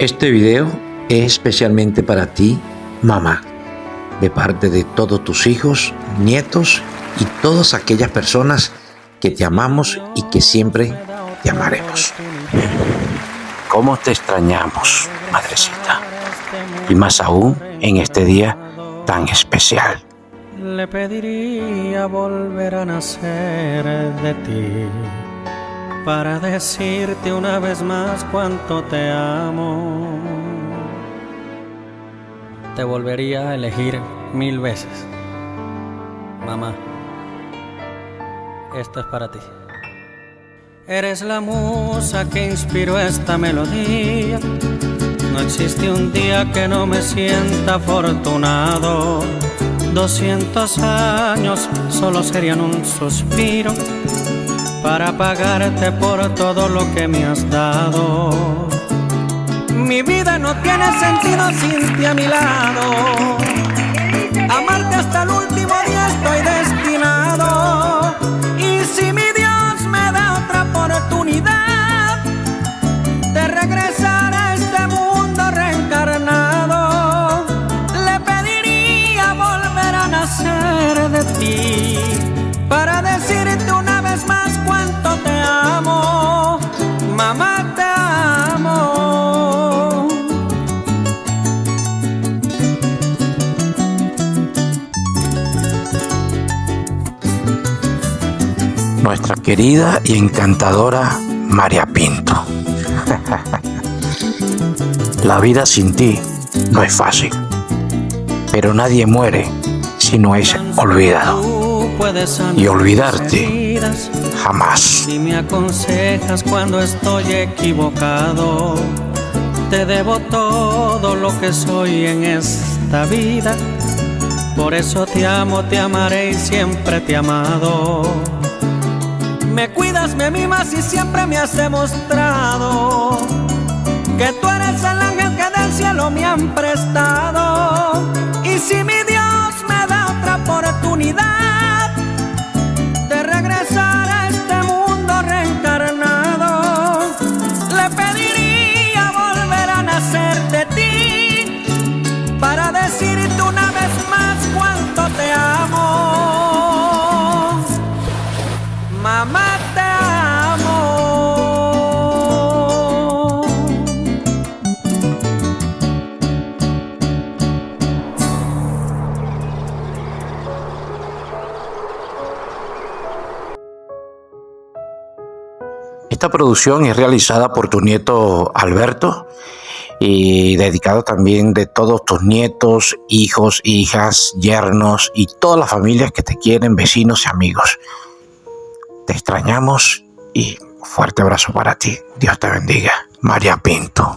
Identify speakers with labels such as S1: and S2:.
S1: Este video es especialmente para ti, mamá, de parte de todos tus hijos, nietos y todas aquellas personas que te amamos y que siempre te amaremos. ¿Cómo te extrañamos, madrecita? Y más aún en este día tan especial.
S2: Le pediría volver a nacer de ti, para decirte una vez más cuánto te amo. Te volvería a elegir 1000 veces. Mamá, esto es para ti. Eres la musa que inspiró esta melodía. No existe un día que no me sienta afortunado. 200 años solo serían un suspiro para pagarte por todo lo que me has dado. Mi vida no tiene sentido sin ti a mi lado. Amarte hasta el último día estoy destinado. Y si mi Dios me da otra oportunidad de regresar a este mundo reencarnado, le pediría volver a nacer de ti, para decirte una vez más cuánto te amo. Mamá, te amo.
S1: Nuestra querida y encantadora María Pinto. La vida sin ti no es fácil, pero nadie muere si no es olvidado. Y olvidarte jamás.
S2: Si me aconsejas cuando estoy equivocado, te debo todo lo que soy en esta vida. Por eso te amo, te amaré y siempre te he amado. Me cuidas, me mimas y siempre me has demostrado que tú eres el ángel que del cielo me han prestado. Y si mi Dios me da otra oportunidad de regresar a este mundo reencarnado, le pediría volver a nacer de ti, para decirte una vez más cuánto te amo. Mamá, te amo.
S1: Esta producción es realizada por tu nieto Alberto y dedicado también de todos tus nietos, hijos, hijas, yernos y todas las familias que te quieren, vecinos y amigos. Te extrañamos y fuerte abrazo para ti. Dios te bendiga. María Pinto.